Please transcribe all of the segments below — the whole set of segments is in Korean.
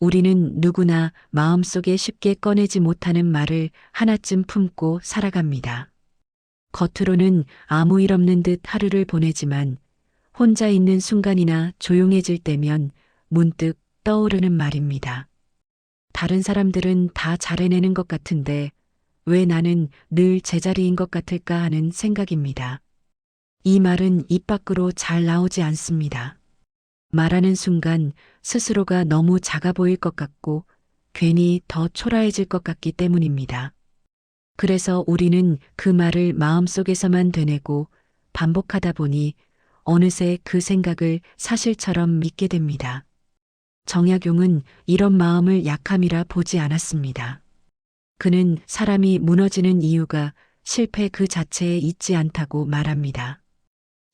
우리는 누구나 마음속에 쉽게 꺼내지 못하는 말을 하나쯤 품고 살아갑니다. 겉으로는 아무 일 없는 듯 하루를 보내지만 혼자 있는 순간이나 조용해질 때면 문득 떠오르는 말입니다. 다른 사람들은 다 잘 해내는 것 같은데 왜 나는 늘 제자리인 것 같을까 하는 생각입니다. 이 말은 입 밖으로 잘 나오지 않습니다. 말하는 순간 스스로가 너무 작아 보일 것 같고 괜히 더 초라해질 것 같기 때문입니다. 그래서 우리는 그 말을 마음속에서만 되뇌고 반복하다 보니 어느새 그 생각을 사실처럼 믿게 됩니다. 정약용은 이런 마음을 약함이라 보지 않았습니다. 그는 사람이 무너지는 이유가 실패 그 자체에 있지 않다고 말합니다.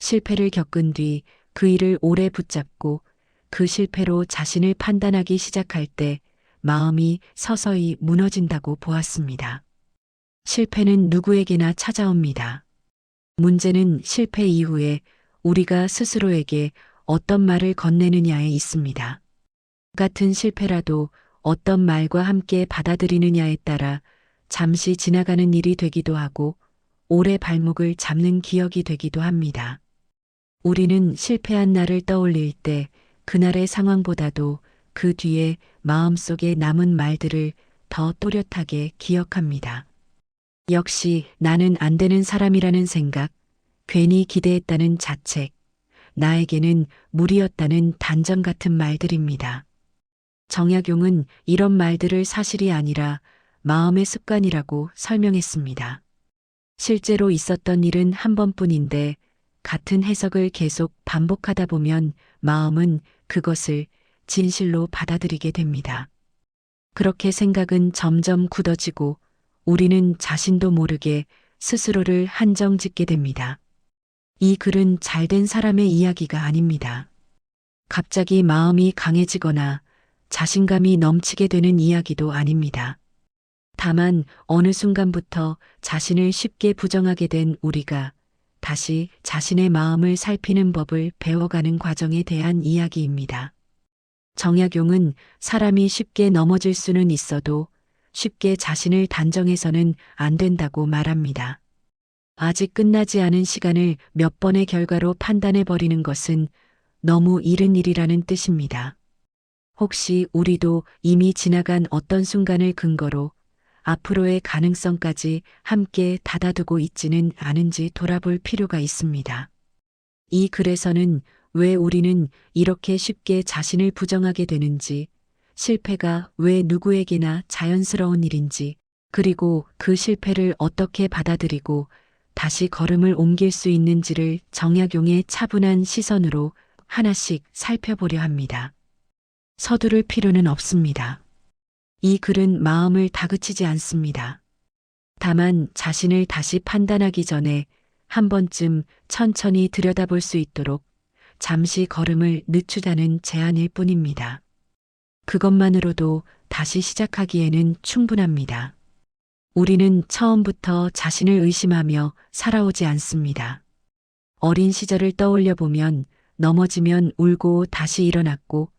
실패를 겪은 뒤 그 일을 오래 붙잡고 그 실패로 자신을 판단하기 시작할 때 마음이 서서히 무너진다고 보았습니다. 실패는 누구에게나 찾아옵니다. 문제는 실패 이후에 우리가 스스로에게 어떤 말을 건네느냐에 있습니다. 같은 실패라도 어떤 말과 함께 받아들이느냐에 따라 잠시 지나가는 일이 되기도 하고 오래 발목을 잡는 기억이 되기도 합니다. 우리는 실패한 날을 떠올릴 때 그날의 상황보다도 그 뒤에 마음속에 남은 말들을 더 또렷하게 기억합니다. 역시 나는 안 되는 사람이라는 생각, 괜히 기대했다는 자책, 나에게는 무리였다는 단정 같은 말들입니다. 정약용은 이런 말들을 사실이 아니라 마음의 습관이라고 설명했습니다. 실제로 있었던 일은 한 번뿐인데 같은 해석을 계속 반복하다 보면 마음은 그것을 진실로 받아들이게 됩니다. 그렇게 생각은 점점 굳어지고 우리는 자신도 모르게 스스로를 한정 짓게 됩니다. 이 글은 잘된 사람의 이야기가 아닙니다. 갑자기 마음이 강해지거나 자신감이 넘치게 되는 이야기도 아닙니다. 다만 어느 순간부터 자신을 쉽게 부정하게 된 우리가 다시 자신의 마음을 살피는 법을 배워가는 과정에 대한 이야기입니다. 정약용은 사람이 쉽게 넘어질 수는 있어도 쉽게 자신을 단정해서는 안 된다고 말합니다. 아직 끝나지 않은 시간을 몇 번의 결과로 판단해버리는 것은 너무 이른 일이라는 뜻입니다. 혹시 우리도 이미 지나간 어떤 순간을 근거로 앞으로의 가능성까지 함께 닫아두고 있지는 않은지 돌아볼 필요가 있습니다. 이 글에서는 왜 우리는 이렇게 쉽게 자신을 부정하게 되는지, 실패가 왜 누구에게나 자연스러운 일인지, 그리고 그 실패를 어떻게 받아들이고 다시 걸음을 옮길 수 있는지를 정약용의 차분한 시선으로 하나씩 살펴보려 합니다. 서두를 필요는 없습니다. 이 글은 마음을 다그치지 않습니다. 다만 자신을 다시 판단하기 전에 한 번쯤 천천히 들여다볼 수 있도록 잠시 걸음을 늦추자는 제안일 뿐입니다. 그것만으로도 다시 시작하기에는 충분합니다. 우리는 처음부터 자신을 의심하며 살아오지 않습니다. 어린 시절을 떠올려 보면 넘어지면 울고 다시 일어났고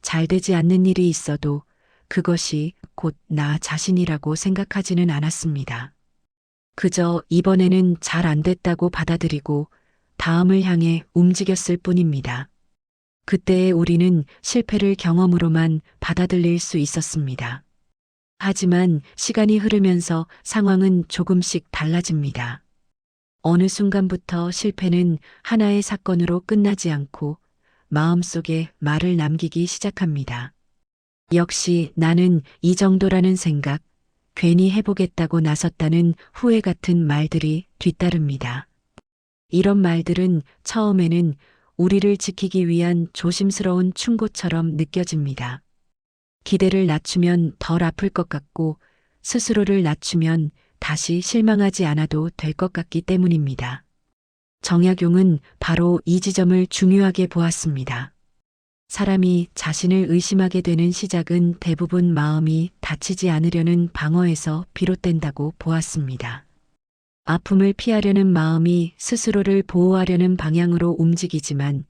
잘 되지 않는 일이 있어도 그것이 곧 나 자신이라고 생각하지는 않았습니다. 그저 이번에는 잘 안 됐다고 받아들이고 다음을 향해 움직였을 뿐입니다. 그때의 우리는 실패를 경험으로만 받아들일 수 있었습니다. 하지만 시간이 흐르면서 상황은 조금씩 달라집니다. 어느 순간부터 실패는 하나의 사건으로 끝나지 않고 마음속에 말을 남기기 시작합니다. 역시 나는 이 정도라는 생각, 괜히 해보겠다고 나섰다는 후회 같은 말들이 뒤따릅니다. 이런 말들은 처음에는 우리를 지키기 위한 조심스러운 충고처럼 느껴집니다. 기대를 낮추면 덜 아플 것 같고 스스로를 낮추면 다시 실망하지 않아도 될 것 같기 때문입니다. 정약용은 바로 이 지점을 중요하게 보았습니다. 사람이 자신을 의심하게 되는 시작은 대부분 마음이 다치지 않으려는 방어에서 비롯된다고 보았습니다. 아픔을 피하려는 마음이 스스로를 보호하려는 방향으로 움직이지만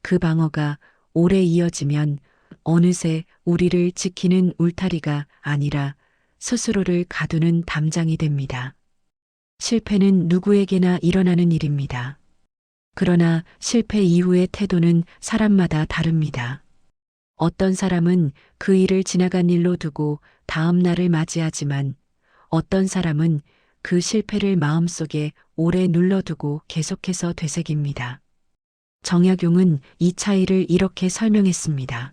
그 방어가 오래 이어지면 어느새 우리를 지키는 울타리가 아니라 스스로를 가두는 담장이 됩니다. 실패는 누구에게나 일어나는 일입니다. 그러나 실패 이후의 태도는 사람마다 다릅니다. 어떤 사람은 그 일을 지나간 일로 두고 다음 날을 맞이하지만 어떤 사람은 그 실패를 마음속에 오래 눌러두고 계속해서 되새깁니다. 정약용은 이 차이를 이렇게 설명했습니다.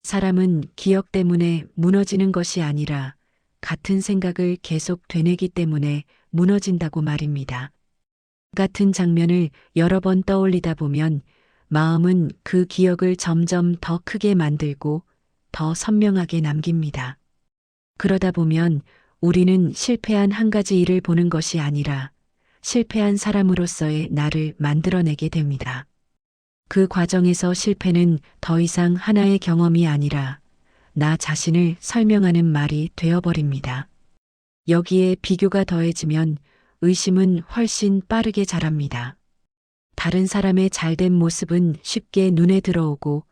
사람은 기억 때문에 무너지는 것이 아니라 같은 생각을 계속 되뇌기 때문에 무너진다고 말입니다. 같은 장면을 여러 번 떠올리다 보면 마음은 그 기억을 점점 더 크게 만들고 더 선명하게 남깁니다. 그러다 보면 우리는 실패한 한 가지 일을 보는 것이 아니라 실패한 사람으로서의 나를 만들어내게 됩니다. 그 과정에서 실패는 더 이상 하나의 경험이 아니라 나 자신을 설명하는 말이 되어버립니다. 여기에 비교가 더해지면 의심은 훨씬 빠르게 자랍니다. 다른 사람의 잘된 모습은 쉽게 눈에 들어오고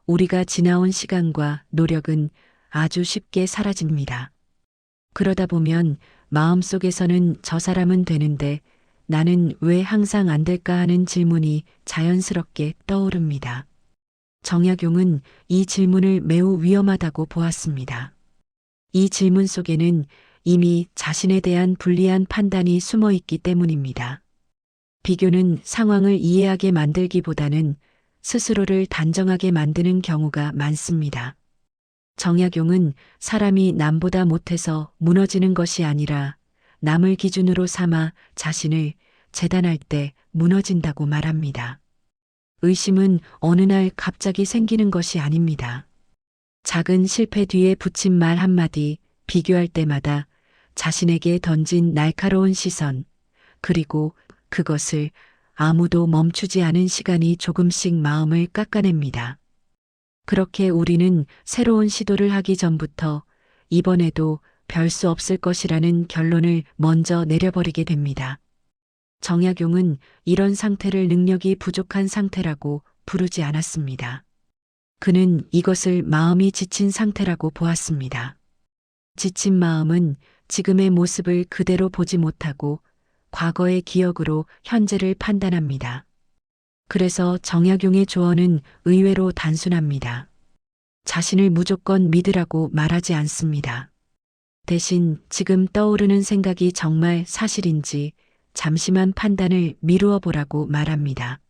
우리가 지나온 시간과 노력은 아주 쉽게 사라집니다. 그러다 보면 마음속에서는 저 사람은 되는데 나는 왜 항상 안 될까 하는 질문이 자연스럽게 떠오릅니다. 정약용은 이 질문을 매우 위험하다고 보았습니다. 이 질문 속에는 이미 자신에 대한 불리한 판단이 숨어 있기 때문입니다. 비교는 상황을 이해하게 만들기보다는 스스로를 단정하게 만드는 경우가 많습니다. 정약용은 사람이 남보다 못해서 무너지는 것이 아니라 남을 기준으로 삼아 자신을 재단할 때 무너진다고 말합니다. 의심은 어느 날 갑자기 생기는 것이 아닙니다. 작은 실패 뒤에 붙인 말 한마디, 비교할 때마다 자신에게 던진 날카로운 시선, 그리고 그것을 아무도 멈추지 않은 시간이 조금씩 마음을 깎아냅니다. 그렇게 우리는 새로운 시도를 하기 전부터 이번에도 별 수 없을 것이라는 결론을 먼저 내려버리게 됩니다. 정약용은 이런 상태를 능력이 부족한 상태라고 부르지 않았습니다. 그는 이것을 마음이 지친 상태라고 보았습니다. 지친 마음은 지금의 모습을 그대로 보지 못하고 과거의 기억으로 현재를 판단합니다. 그래서 정약용의 조언은 의외로 단순합니다. 자신을 무조건 믿으라고 말하지 않습니다. 대신 지금 떠오르는 생각이 정말 사실인지 잠시만 판단을 미루어 보라고 말합니다.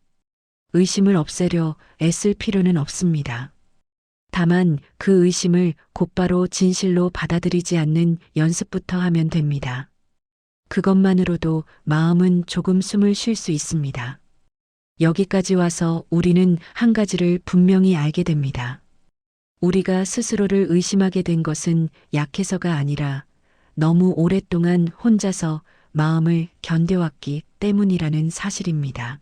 의심을 없애려 애쓸 필요는 없습니다. 다만 그 의심을 곧바로 진실로 받아들이지 않는 연습부터 하면 됩니다. 그것만으로도 마음은 조금 숨을 쉴 수 있습니다. 여기까지 와서 우리는 한 가지를 분명히 알게 됩니다. 우리가 스스로를 의심하게 된 것은 약해서가 아니라 너무 오랫동안 혼자서 마음을 견뎌왔기 때문이라는 사실입니다.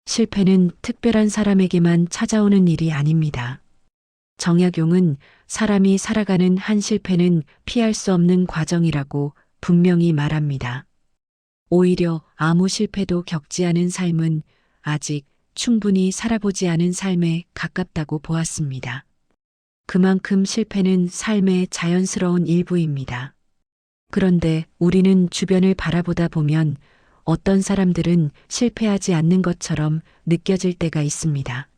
실패는 특별한 사람에게만 찾아오는 일이 아닙니다. 정약용은 사람이 살아가는 한 실패는 피할 수 없는 과정이라고 분명히 말합니다. 오히려 아무 실패도 겪지 않은 삶은 아직 충분히 살아보지 않은 삶에 가깝다고 보았습니다. 그만큼 실패는 삶의 자연스러운 일부입니다. 그런데 우리는 주변을 바라보다 보면 어떤 사람들은 실패하지 않는 것처럼 느껴질 때가 있습니다.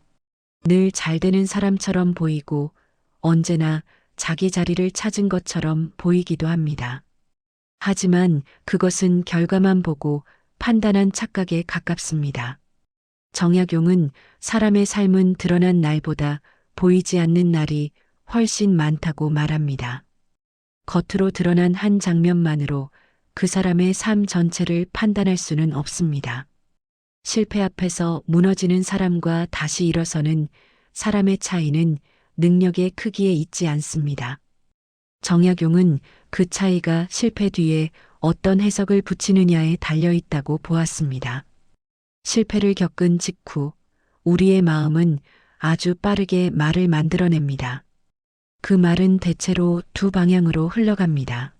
늘 잘 되는 사람처럼 보이고 언제나 자기 자리를 찾은 것처럼 보이기도 합니다. 하지만 그것은 결과만 보고 판단한 착각에 가깝습니다. 정약용은 사람의 삶은 드러난 날보다 보이지 않는 날이 훨씬 많다고 말합니다. 겉으로 드러난 한 장면만으로 그 사람의 삶 전체를 판단할 수는 없습니다. 실패 앞에서 무너지는 사람과 다시 일어서는 사람의 차이는 능력의 크기에 있지 않습니다. 정약용은 그 차이가 실패 뒤에 어떤 해석을 붙이느냐에 달려 있다고 보았습니다. 실패를 겪은 직후 우리의 마음은 아주 빠르게 말을 만들어냅니다. 그 말은 대체로 두 방향으로 흘러갑니다.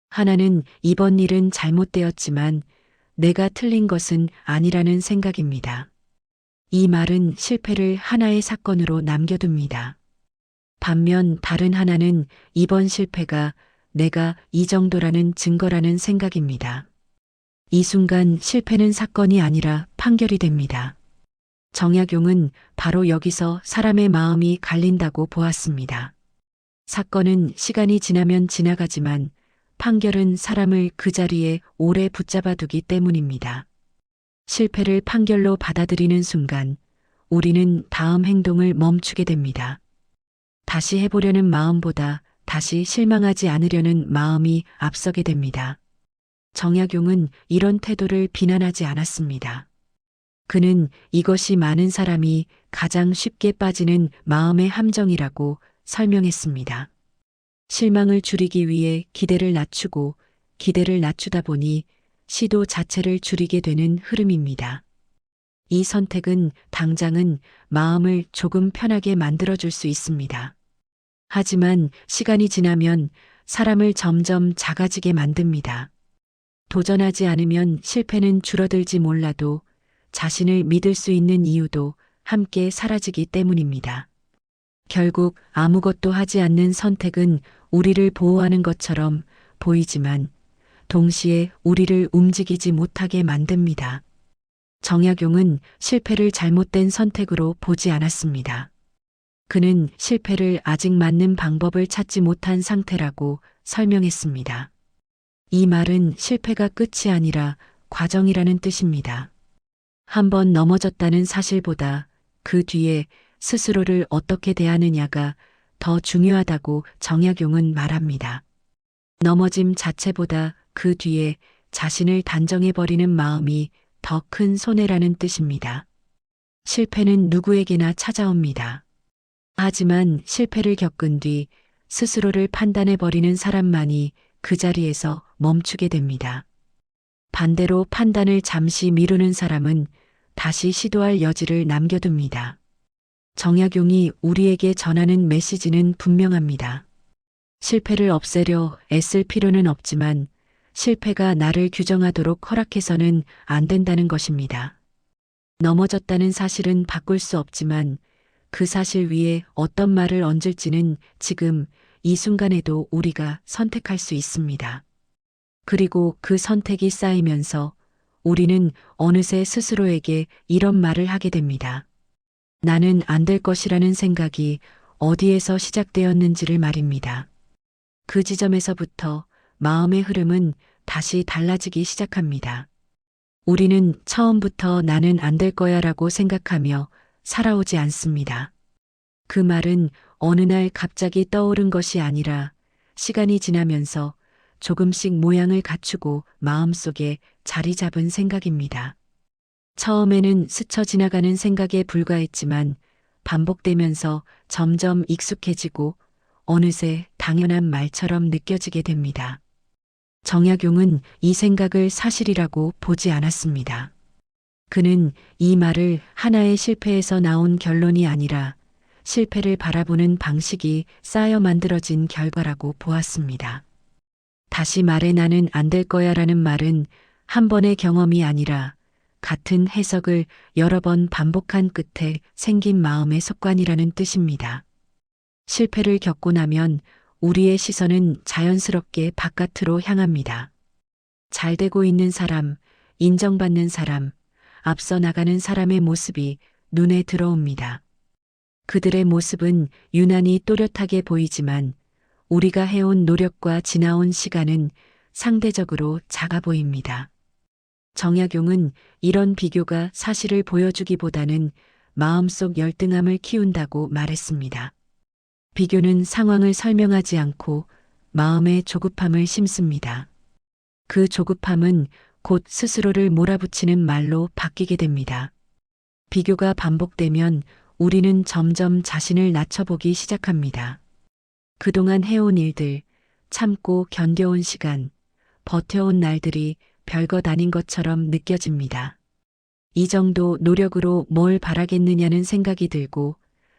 하나는 이번 일은 잘못되었지만 내가 틀린 것은 아니라는 생각입니다. 이 말은 실패를 하나의 사건으로 남겨둡니다. 반면 다른 하나는 이번 실패가 내가 이 정도라는 증거라는 생각입니다. 이 순간 실패는 사건이 아니라 판결이 됩니다. 정약용은 바로 여기서 사람의 마음이 갈린다고 보았습니다. 사건은 시간이 지나면 지나가지만 판결은 사람을 그 자리에 오래 붙잡아두기 때문입니다. 실패를 판결로 받아들이는 순간 우리는 다음 행동을 멈추게 됩니다. 다시 해보려는 마음보다 다시 실망하지 않으려는 마음이 앞서게 됩니다. 정약용은 이런 태도를 비난하지 않았습니다. 그는 이것이 많은 사람이 가장 쉽게 빠지는 마음의 함정이라고 설명했습니다. 실망을 줄이기 위해 기대를 낮추고 기대를 낮추다 보니 시도 자체를 줄이게 되는 흐름입니다. 이 선택은 당장은 마음을 조금 편하게 만들어줄 수 있습니다. 하지만 시간이 지나면 사람을 점점 작아지게 만듭니다. 도전하지 않으면 실패는 줄어들지 몰라도 자신을 믿을 수 있는 이유도 함께 사라지기 때문입니다. 결국 아무것도 하지 않는 선택은 우리를 보호하는 것처럼 보이지만 동시에 우리를 움직이지 못하게 만듭니다. 정약용은 실패를 잘못된 선택으로 보지 않았습니다. 그는 실패를 아직 맞는 방법을 찾지 못한 상태라고 설명했습니다. 이 말은 실패가 끝이 아니라 과정이라는 뜻입니다. 한번 넘어졌다는 사실보다 그 뒤에 스스로를 어떻게 대하느냐가 더 중요하다고 정약용은 말합니다. 넘어짐 자체보다 그 뒤에 자신을 단정해버리는 마음이 더 큰 손해라는 뜻입니다. 실패는 누구에게나 찾아옵니다. 하지만 실패를 겪은 뒤 스스로를 판단해버리는 사람만이 그 자리에서 멈추게 됩니다. 반대로 판단을 잠시 미루는 사람은 다시 시도할 여지를 남겨둡니다. 정약용이 우리에게 전하는 메시지는 분명합니다. 실패를 없애려 애쓸 필요는 없지만 실패가 나를 규정하도록 허락해서는 안 된다는 것입니다. 넘어졌다는 사실은 바꿀 수 없지만 그 사실 위에 어떤 말을 얹을지는 지금 이 순간에도 우리가 선택할 수 있습니다. 그리고 그 선택이 쌓이면서 우리는 어느새 스스로에게 이런 말을 하게 됩니다. 나는 안 될 것이라는 생각이 어디에서 시작되었는지를 말입니다. 그 지점에서부터 마음의 흐름은 다시 달라지기 시작합니다. 우리는 처음부터 나는 안 될 거야라고 생각하며 살아오지 않습니다. 그 말은 어느 날 갑자기 떠오른 것이 아니라 시간이 지나면서 조금씩 모양을 갖추고 마음속에 자리 잡은 생각입니다. 처음에는 스쳐 지나가는 생각에 불과했지만 반복되면서 점점 익숙해지고 어느새 당연한 말처럼 느껴지게 됩니다. 정약용은 이 생각을 사실이라고 보지 않았습니다. 그는 이 말을 하나의 실패에서 나온 결론이 아니라 실패를 바라보는 방식이 쌓여 만들어진 결과라고 보았습니다. 다시 말해 나는 안 될 거야라는 말은 한 번의 경험이 아니라 같은 해석을 여러 번 반복한 끝에 생긴 마음의 습관이라는 뜻입니다. 실패를 겪고 나면 우리의 시선은 자연스럽게 바깥으로 향합니다. 잘 되고 있는 사람, 인정받는 사람, 앞서 나가는 사람의 모습이 눈에 들어옵니다. 그들의 모습은 유난히 또렷하게 보이지만 우리가 해온 노력과 지나온 시간은 상대적으로 작아 보입니다. 정약용은 이런 비교가 사실을 보여주기보다는 마음속 열등함을 키운다고 말했습니다. 비교는 상황을 설명하지 않고 마음의 조급함을 심습니다. 그 조급함은 곧 스스로를 몰아붙이는 말로 바뀌게 됩니다. 비교가 반복되면 우리는 점점 자신을 낮춰보기 시작합니다. 그동안 해온 일들, 참고 견뎌온 시간, 버텨온 날들이 별것 아닌 것처럼 느껴집니다. 이 정도 노력으로 뭘 바라겠느냐는 생각이 들고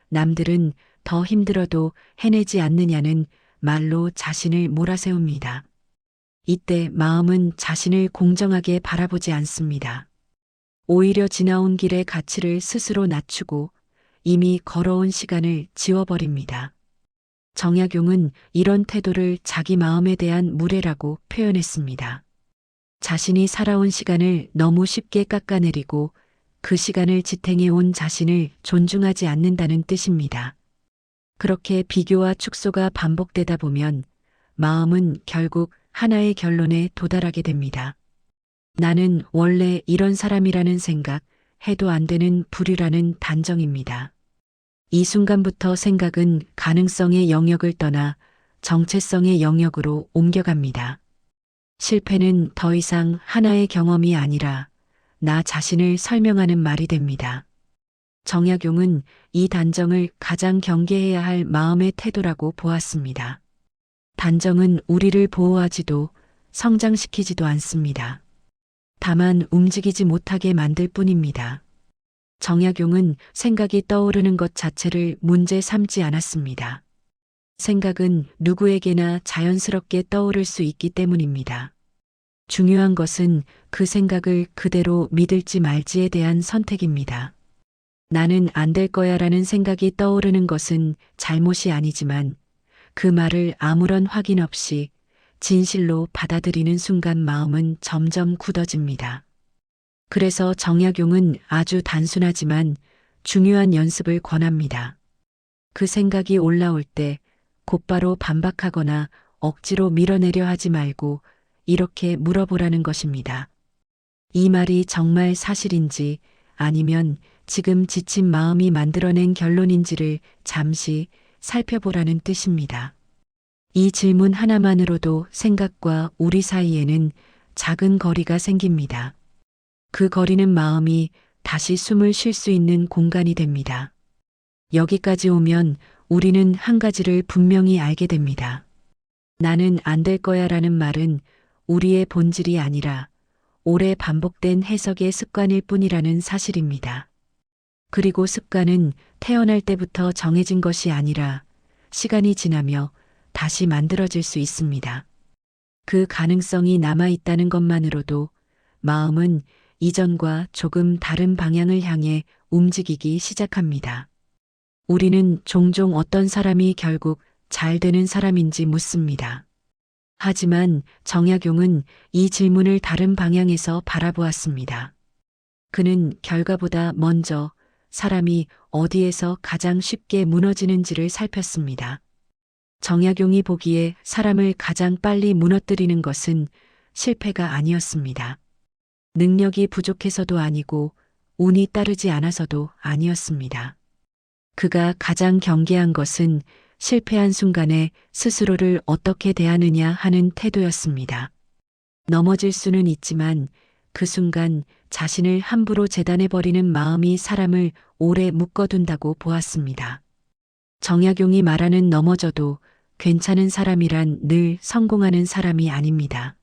남들은 더 힘들어도 해내지 않느냐는 말로 자신을 몰아세웁니다. 이때 마음은 자신을 공정하게 바라보지 않습니다. 오히려 지나온 길의 가치를 스스로 낮추고 이미 걸어온 시간을 지워버립니다. 정약용은 이런 태도를 자기 마음에 대한 무례라고 표현했습니다. 자신이 살아온 시간을 너무 쉽게 깎아내리고 그 시간을 지탱해 온 자신을 존중하지 않는다는 뜻입니다. 그렇게 비교와 축소가 반복되다 보면 마음은 결국 하나의 결론에 도달하게 됩니다. 나는 원래 이런 사람이라는 생각, 해도 안 되는 부류라는 단정입니다. 이 순간부터 생각은 가능성의 영역을 떠나 정체성의 영역으로 옮겨갑니다. 실패는 더 이상 하나의 경험이 아니라 나 자신을 설명하는 말이 됩니다. 정약용은 이 단정을 가장 경계해야 할 마음의 태도라고 보았습니다. 단정은 우리를 보호하지도 성장시키지도 않습니다. 다만 움직이지 못하게 만들 뿐입니다. 정약용은 생각이 떠오르는 것 자체를 문제 삼지 않았습니다. 생각은 누구에게나 자연스럽게 떠오를 수 있기 때문입니다. 중요한 것은 그 생각을 그대로 믿을지 말지에 대한 선택입니다. 나는 안 될 거야 라는 생각이 떠오르는 것은 잘못이 아니지만 그 말을 아무런 확인 없이 진실로 받아들이는 순간 마음은 점점 굳어집니다. 그래서 정약용은 아주 단순하지만 중요한 연습을 권합니다. 그 생각이 올라올 때 곧바로 반박하거나 억지로 밀어내려 하지 말고 이렇게 물어보라는 것입니다. 이 말이 정말 사실인지 아니면 지금 지친 마음이 만들어낸 결론인지를 잠시 살펴보라는 뜻입니다. 이 질문 하나만으로도 생각과 우리 사이에는 작은 거리가 생깁니다. 그 거리는 마음이 다시 숨을 쉴 수 있는 공간이 됩니다. 여기까지 오면 우리는 한 가지를 분명히 알게 됩니다. 나는 안 될 거야 라는 말은 우리의 본질이 아니라 오래 반복된 해석의 습관일 뿐이라는 사실입니다. 그리고 습관은 태어날 때부터 정해진 것이 아니라 시간이 지나며 다시 만들어질 수 있습니다. 그 가능성이 남아있다는 것만으로도 마음은 이전과 조금 다른 방향을 향해 움직이기 시작합니다. 우리는 종종 어떤 사람이 결국 잘 되는 사람인지 묻습니다. 하지만 정약용은 이 질문을 다른 방향에서 바라보았습니다. 그는 결과보다 먼저 사람이 어디에서 가장 쉽게 무너지는지를 살폈습니다. 정약용이 보기에 사람을 가장 빨리 무너뜨리는 것은 실패가 아니었습니다. 능력이 부족해서도 아니고 운이 따르지 않아서도 아니었습니다. 그가 가장 경계한 것은 실패한 순간에 스스로를 어떻게 대하느냐 하는 태도였습니다. 넘어질 수는 있지만 그 순간 자신을 함부로 재단해버리는 마음이 사람을 오래 묶어둔다고 보았습니다. 정약용이 말하는 넘어져도 괜찮은 사람이란 늘 성공하는 사람이 아닙니다.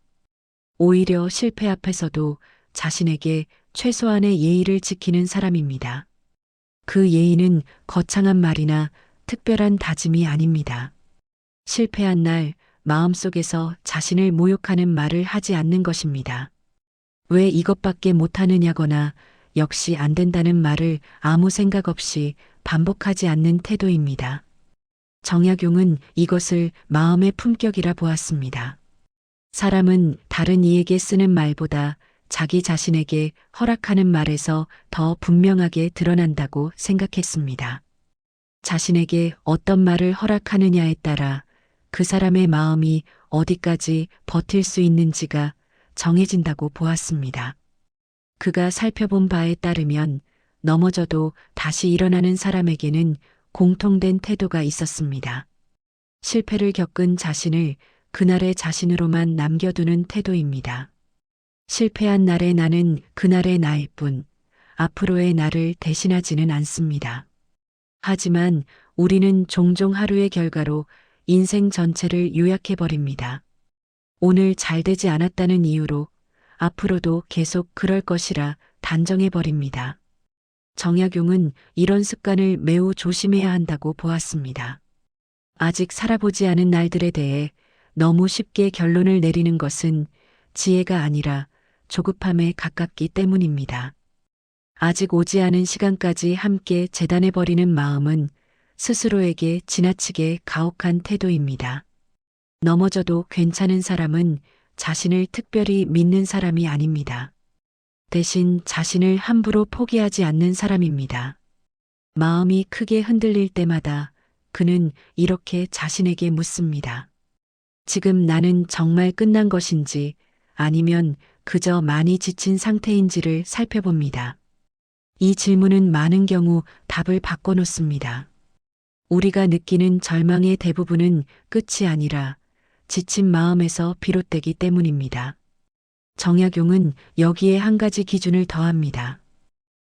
오히려 실패 앞에서도 자신에게 최소한의 예의를 지키는 사람입니다. 그 예의는 거창한 말이나 특별한 다짐이 아닙니다. 실패한 날 마음속에서 자신을 모욕하는 말을 하지 않는 것입니다. 왜 이것밖에 못하느냐거나 역시 안 된다는 말을 아무 생각 없이 반복하지 않는 태도입니다. 정약용은 이것을 마음의 품격이라 보았습니다. 사람은 다른 이에게 쓰는 말보다 자기 자신에게 허락하는 말에서 더 분명하게 드러난다고 생각했습니다. 자신에게 어떤 말을 허락하느냐에 따라 그 사람의 마음이 어디까지 버틸 수 있는지가 정해진다고 보았습니다. 그가 살펴본 바에 따르면 넘어져도 다시 일어나는 사람에게는 공통된 태도가 있었습니다. 실패를 겪은 자신을 그날의 자신으로만 남겨두는 태도입니다. 실패한 날의 나는 그날의 나일 뿐 앞으로의 나를 대신하지는 않습니다. 하지만 우리는 종종 하루의 결과로 인생 전체를 요약해버립니다. 오늘 잘 되지 않았다는 이유로 앞으로도 계속 그럴 것이라 단정해버립니다. 정약용은 이런 습관을 매우 조심해야 한다고 보았습니다. 아직 살아보지 않은 날들에 대해 너무 쉽게 결론을 내리는 것은 지혜가 아니라 조급함에 가깝기 때문입니다. 아직 오지 않은 시간까지 함께 재단해버리는 마음은 스스로에게 지나치게 가혹한 태도입니다. 넘어져도 괜찮은 사람은 자신을 특별히 믿는 사람이 아닙니다. 대신 자신을 함부로 포기하지 않는 사람입니다. 마음이 크게 흔들릴 때마다 그는 이렇게 자신에게 묻습니다. 지금 나는 정말 끝난 것인지 아니면 그저 많이 지친 상태인지를 살펴봅니다. 이 질문은 많은 경우 답을 바꿔놓습니다. 우리가 느끼는 절망의 대부분은 끝이 아니라 지친 마음에서 비롯되기 때문입니다. 정약용은 여기에 한 가지 기준을 더합니다.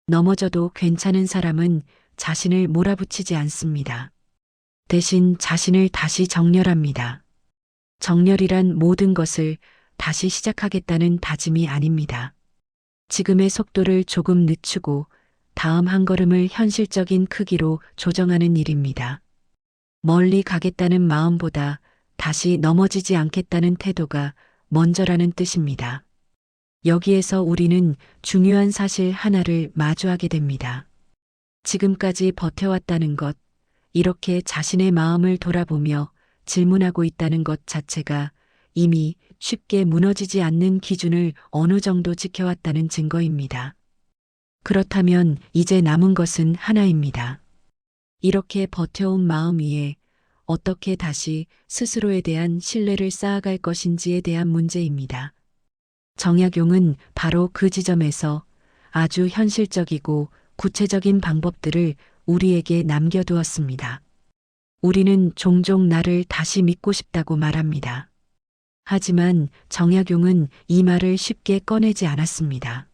넘어져도 괜찮은 사람은 자신을 몰아붙이지 않습니다. 대신 자신을 다시 정렬합니다. 정렬이란 모든 것을 다시 시작하겠다는 다짐이 아닙니다. 지금의 속도를 조금 늦추고 다음 한 걸음을 현실적인 크기로 조정하는 일입니다. 멀리 가겠다는 마음보다 다시 넘어지지 않겠다는 태도가 먼저라는 뜻입니다. 여기에서 우리는 중요한 사실 하나를 마주하게 됩니다. 지금까지 버텨왔다는 것, 이렇게 자신의 마음을 돌아보며 질문하고 있다는 것 자체가 이미 쉽게 무너지지 않는 기준을 어느 정도 지켜왔다는 증거입니다. 그렇다면 이제 남은 것은 하나입니다. 이렇게 버텨온 마음 위에 어떻게 다시 스스로에 대한 신뢰를 쌓아갈 것인지에 대한 문제입니다. 정약용은 바로 그 지점에서 아주 현실적이고 구체적인 방법들을 우리에게 남겨두었습니다. 우리는 종종 나를 다시 믿고 싶다고 말합니다. 하지만 정약용은 이 말을 쉽게 꺼내지 않았습니다.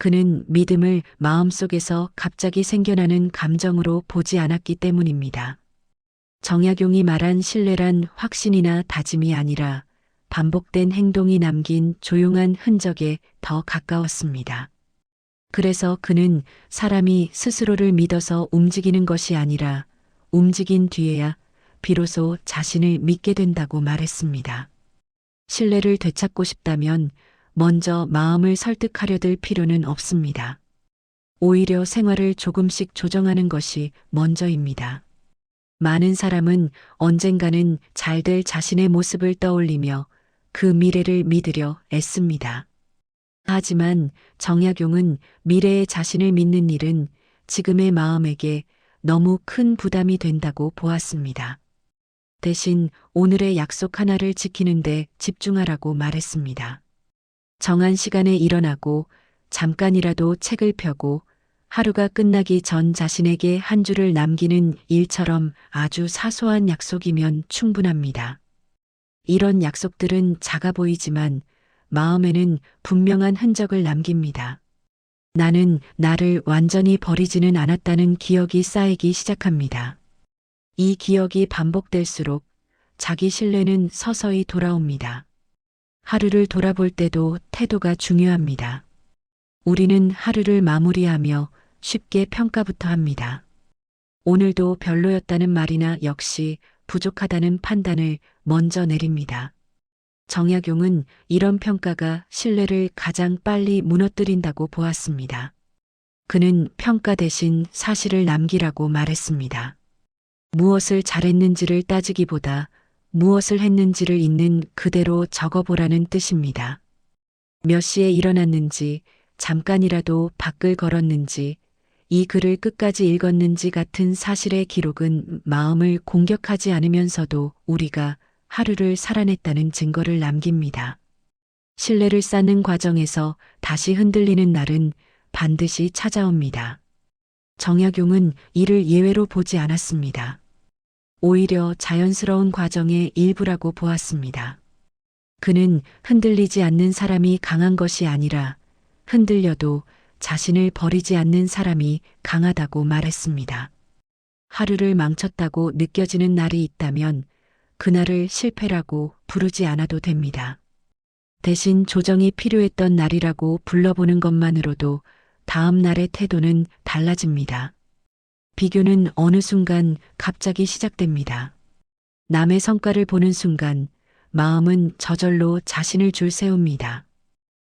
그는 믿음을 마음속에서 갑자기 생겨나는 감정으로 보지 않았기 때문입니다. 정약용이 말한 신뢰란 확신이나 다짐이 아니라 반복된 행동이 남긴 조용한 흔적에 더 가까웠습니다. 그래서 그는 사람이 스스로를 믿어서 움직이는 것이 아니라 움직인 뒤에야 비로소 자신을 믿게 된다고 말했습니다. 신뢰를 되찾고 싶다면 먼저 마음을 설득하려 들 필요는 없습니다. 오히려 생활을 조금씩 조정하는 것이 먼저입니다. 많은 사람은 언젠가는 잘될 자신의 모습을 떠올리며 그 미래를 믿으려 애씁니다. 하지만 정약용은 미래의 자신을 믿는 일은 지금의 마음에게 너무 큰 부담이 된다고 보았습니다. 대신 오늘의 약속 하나를 지키는데 집중하라고 말했습니다. 정한 시간에 일어나고 잠깐이라도 책을 펴고 하루가 끝나기 전 자신에게 한 줄을 남기는 일처럼 아주 사소한 약속이면 충분합니다. 이런 약속들은 작아 보이지만 마음에는 분명한 흔적을 남깁니다. 나는 나를 완전히 버리지는 않았다는 기억이 쌓이기 시작합니다. 이 기억이 반복될수록 자기 신뢰는 서서히 돌아옵니다. 하루를 돌아볼 때도 태도가 중요합니다. 우리는 하루를 마무리하며 쉽게 평가부터 합니다. 오늘도 별로였다는 말이나 역시 부족하다는 판단을 먼저 내립니다. 정약용은 이런 평가가 신뢰를 가장 빨리 무너뜨린다고 보았습니다. 그는 평가 대신 사실을 남기라고 말했습니다. 무엇을 잘했는지를 따지기보다 무엇을 했는지를 있는 그대로 적어보라는 뜻입니다. 몇 시에 일어났는지, 잠깐이라도 밖을 걸었는지, 이 글을 끝까지 읽었는지 같은 사실의 기록은 마음을 공격하지 않으면서도 우리가 하루를 살아냈다는 증거를 남깁니다. 신뢰를 쌓는 과정에서 다시 흔들리는 날은 반드시 찾아옵니다. 정약용은 이를 예외로 보지 않았습니다. 오히려 자연스러운 과정의 일부라고 보았습니다. 그는 흔들리지 않는 사람이 강한 것이 아니라 흔들려도 자신을 버리지 않는 사람이 강하다고 말했습니다. 하루를 망쳤다고 느껴지는 날이 있다면 그날을 실패라고 부르지 않아도 됩니다. 대신 조정이 필요했던 날이라고 불러보는 것만으로도 다음 날의 태도는 달라집니다. 비교는 어느 순간 갑자기 시작됩니다. 남의 성과를 보는 순간 마음은 저절로 자신을 줄 세웁니다.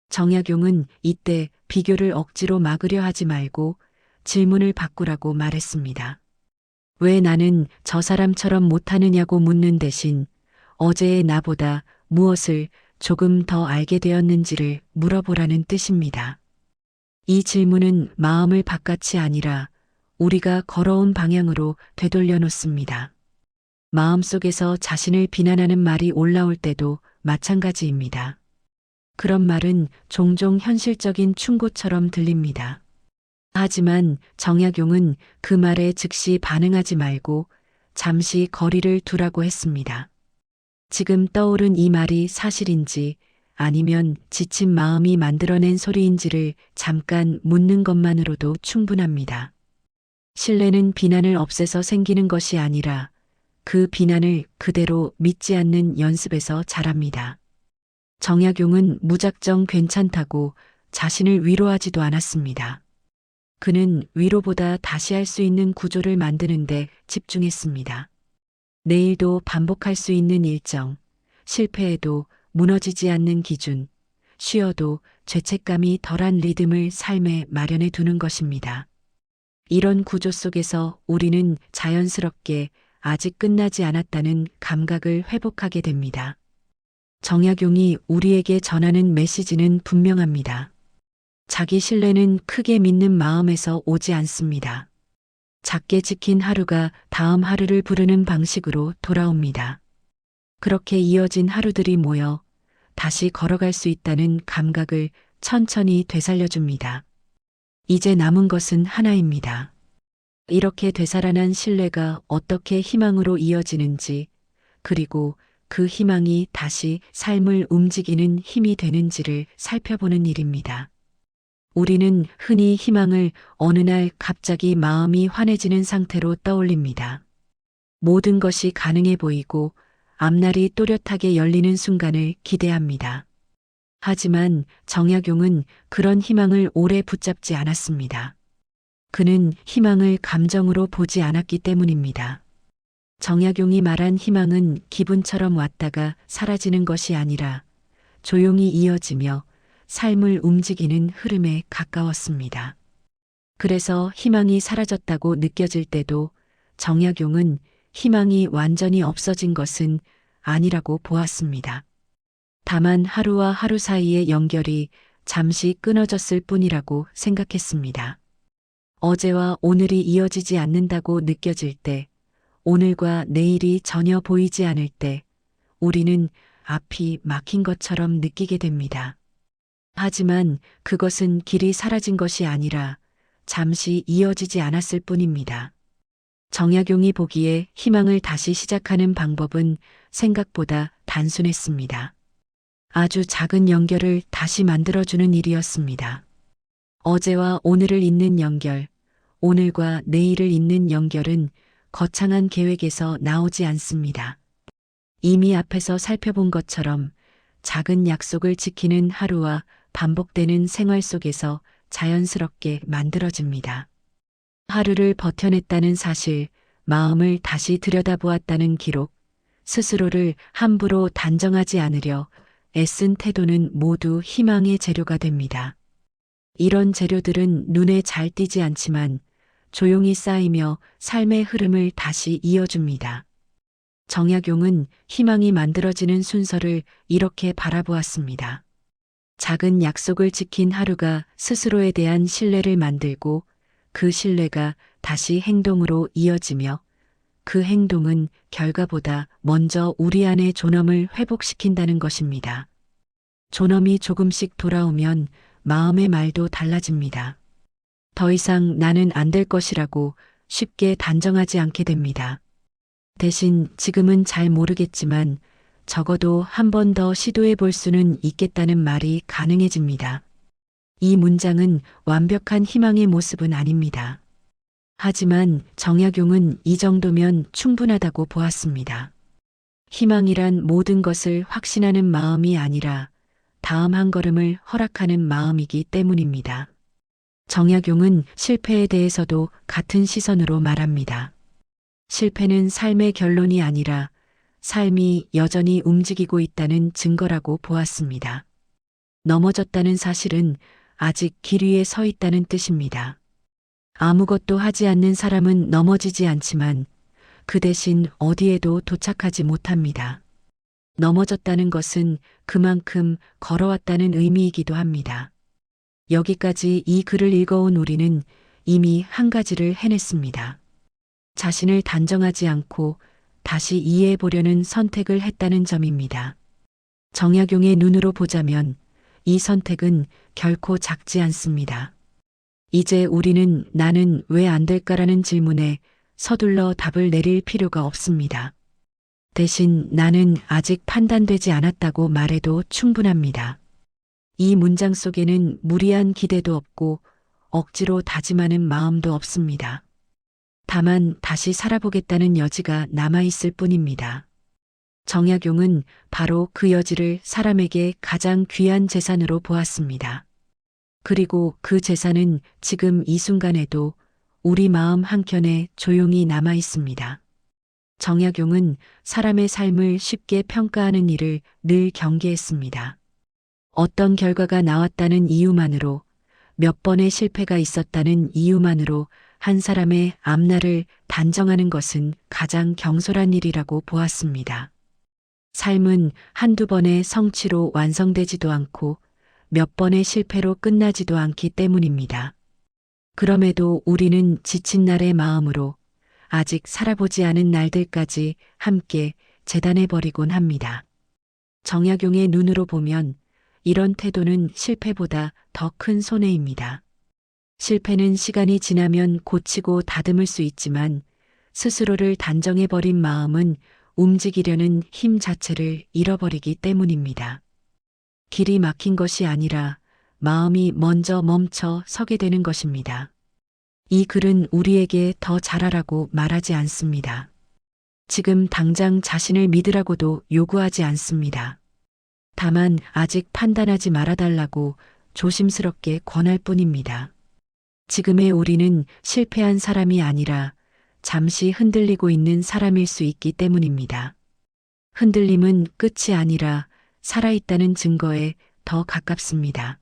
정약용은 이때 비교를 억지로 막으려 하지 말고 질문을 바꾸라고 말했습니다. 왜 나는 저 사람처럼 못하느냐고 묻는 대신 어제의 나보다 무엇을 조금 더 알게 되었는지를 물어보라는 뜻입니다. 이 질문은 마음을 바깥이 아니라 우리가 걸어온 방향으로 되돌려 놓습니다. 마음속에서 자신을 비난하는 말이 올라올 때도 마찬가지입니다. 그런 말은 종종 현실적인 충고처럼 들립니다. 하지만 정약용은 그 말에 즉시 반응하지 말고 잠시 거리를 두라고 했습니다. 지금 떠오른 이 말이 사실인지 아니면 지친 마음이 만들어낸 소리인지를 잠깐 묻는 것만으로도 충분합니다. 신뢰는 비난을 없애서 생기는 것이 아니라 그 비난을 그대로 믿지 않는 연습에서 자랍니다. 정약용은 무작정 괜찮다고 자신을 위로하지도 않았습니다. 그는 위로보다 다시 할 수 있는 구조를 만드는데 집중했습니다. 내일도 반복할 수 있는 일정, 실패해도 무너지지 않는 기준, 쉬어도 죄책감이 덜한 리듬을 삶에 마련해 두는 것입니다. 이런 구조 속에서 우리는 자연스럽게 아직 끝나지 않았다는 감각을 회복하게 됩니다. 정약용이 우리에게 전하는 메시지는 분명합니다. 자기 신뢰는 크게 믿는 마음에서 오지 않습니다. 작게 지킨 하루가 다음 하루를 부르는 방식으로 돌아옵니다. 그렇게 이어진 하루들이 모여 다시 걸어갈 수 있다는 감각을 천천히 되살려줍니다. 이제 남은 것은 하나입니다. 이렇게 되살아난 신뢰가 어떻게 희망으로 이어지는지, 그리고 그 희망이 다시 삶을 움직이는 힘이 되는지를 살펴보는 일입니다. 우리는 흔히 희망을 어느 날 갑자기 마음이 환해지는 상태로 떠올립니다. 모든 것이 가능해 보이고 앞날이 또렷하게 열리는 순간을 기대합니다. 하지만 정약용은 그런 희망을 오래 붙잡지 않았습니다. 그는 희망을 감정으로 보지 않았기 때문입니다. 정약용이 말한 희망은 기분처럼 왔다가 사라지는 것이 아니라 조용히 이어지며 삶을 움직이는 흐름에 가까웠습니다. 그래서 희망이 사라졌다고 느껴질 때도 정약용은 희망이 완전히 없어진 것은 아니라고 보았습니다. 다만 하루와 하루 사이의 연결이 잠시 끊어졌을 뿐이라고 생각했습니다. 어제와 오늘이 이어지지 않는다고 느껴질 때, 오늘과 내일이 전혀 보이지 않을 때, 우리는 앞이 막힌 것처럼 느끼게 됩니다. 하지만 그것은 길이 사라진 것이 아니라 잠시 이어지지 않았을 뿐입니다. 정약용이 보기에 희망을 다시 시작하는 방법은 생각보다 단순했습니다. 아주 작은 연결을 다시 만들어주는 일이었습니다. 어제와 오늘을 잇는 연결, 오늘과 내일을 잇는 연결은 거창한 계획에서 나오지 않습니다. 이미 앞에서 살펴본 것처럼 작은 약속을 지키는 하루와 반복되는 생활 속에서 자연스럽게 만들어집니다. 하루를 버텨냈다는 사실, 마음을 다시 들여다보았다는 기록, 스스로를 함부로 단정하지 않으려 애쓴 태도는 모두 희망의 재료가 됩니다. 이런 재료들은 눈에 잘 띄지 않지만 조용히 쌓이며 삶의 흐름을 다시 이어줍니다. 정약용은 희망이 만들어지는 순서를 이렇게 바라보았습니다. 작은 약속을 지킨 하루가 스스로에 대한 신뢰를 만들고 그 신뢰가 다시 행동으로 이어지며 그 행동은 결과보다 먼저 우리 안의 존엄을 회복시킨다는 것입니다. 존엄이 조금씩 돌아오면 마음의 말도 달라집니다. 더 이상 나는 안 될 것이라고 쉽게 단정하지 않게 됩니다. 대신 지금은 잘 모르겠지만 적어도 한 번 더 시도해 볼 수는 있겠다는 말이 가능해집니다. 이 문장은 완벽한 희망의 모습은 아닙니다. 하지만 정약용은 이 정도면 충분하다고 보았습니다. 희망이란 모든 것을 확신하는 마음이 아니라 다음 한 걸음을 허락하는 마음이기 때문입니다. 정약용은 실패에 대해서도 같은 시선으로 말합니다. 실패는 삶의 결론이 아니라 삶이 여전히 움직이고 있다는 증거라고 보았습니다. 넘어졌다는 사실은 아직 길 위에 서 있다는 뜻입니다. 아무것도 하지 않는 사람은 넘어지지 않지만 그 대신 어디에도 도착하지 못합니다. 넘어졌다는 것은 그만큼 걸어왔다는 의미이기도 합니다. 여기까지 이 글을 읽어온 우리는 이미 한 가지를 해냈습니다. 자신을 단정하지 않고 다시 이해해 보려는 선택을 했다는 점입니다. 정약용의 눈으로 보자면 이 선택은 결코 작지 않습니다. 이제 우리는 나는 왜 안 될까라는 질문에 서둘러 답을 내릴 필요가 없습니다. 대신 나는 아직 판단되지 않았다고 말해도 충분합니다. 이 문장 속에는 무리한 기대도 없고 억지로 다짐하는 마음도 없습니다. 다만 다시 살아보겠다는 여지가 남아있을 뿐입니다. 정약용은 바로 그 여지를 사람에게 가장 귀한 재산으로 보았습니다. 그리고 그 재산은 지금 이 순간에도 우리 마음 한켠에 조용히 남아 있습니다. 정약용은 사람의 삶을 쉽게 평가하는 일을 늘 경계했습니다. 어떤 결과가 나왔다는 이유만으로, 몇 번의 실패가 있었다는 이유만으로 한 사람의 앞날을 단정하는 것은 가장 경솔한 일이라고 보았습니다. 삶은 한두 번의 성취로 완성되지도 않고 몇 번의 실패로 끝나지도 않기 때문입니다. 그럼에도 우리는 지친 날의 마음으로 아직 살아보지 않은 날들까지 함께 재단해버리곤 합니다. 정약용의 눈으로 보면 이런 태도는 실패보다 더 큰 손해입니다. 실패는 시간이 지나면 고치고 다듬을 수 있지만 스스로를 단정해버린 마음은 움직이려는 힘 자체를 잃어버리기 때문입니다. 길이 막힌 것이 아니라 마음이 먼저 멈춰 서게 되는 것입니다. 이 글은 우리에게 더 잘하라고 말하지 않습니다. 지금 당장 자신을 믿으라고도 요구하지 않습니다. 다만 아직 판단하지 말아달라고 조심스럽게 권할 뿐입니다. 지금의 우리는 실패한 사람이 아니라 잠시 흔들리고 있는 사람일 수 있기 때문입니다. 흔들림은 끝이 아니라 살아있다는 증거에 더 가깝습니다.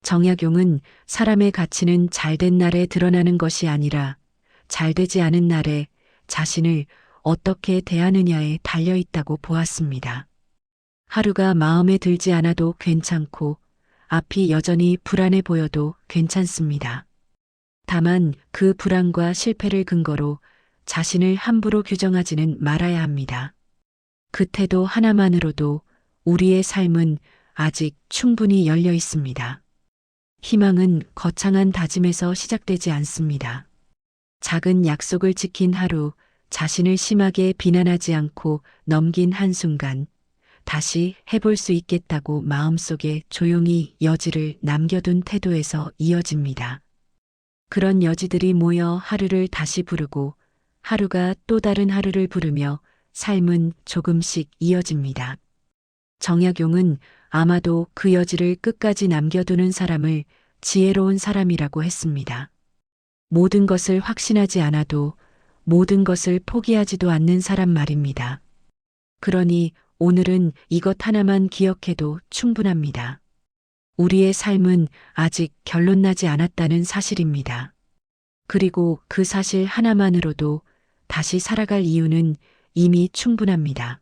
정약용은 사람의 가치는 잘된 날에 드러나는 것이 아니라 잘되지 않은 날에 자신을 어떻게 대하느냐에 달려있다고 보았습니다. 하루가 마음에 들지 않아도 괜찮고 앞이 여전히 불안해 보여도 괜찮습니다. 다만 그 불안과 실패를 근거로 자신을 함부로 규정하지는 말아야 합니다. 그 태도 하나만으로도 우리의 삶은 아직 충분히 열려 있습니다. 희망은 거창한 다짐에서 시작되지 않습니다. 작은 약속을 지킨 하루, 자신을 심하게 비난하지 않고 넘긴 한순간, 다시 해볼 수 있겠다고 마음속에 조용히 여지를 남겨둔 태도에서 이어집니다. 그런 여지들이 모여 하루를 다시 부르고 하루가 또 다른 하루를 부르며 삶은 조금씩 이어집니다. 정약용은 아마도 그 여지를 끝까지 남겨두는 사람을 지혜로운 사람이라고 했습니다. 모든 것을 확신하지 않아도 모든 것을 포기하지도 않는 사람 말입니다. 그러니 오늘은 이것 하나만 기억해도 충분합니다. 우리의 삶은 아직 결론 나지 않았다는 사실입니다. 그리고 그 사실 하나만으로도 다시 살아갈 이유는 이미 충분합니다.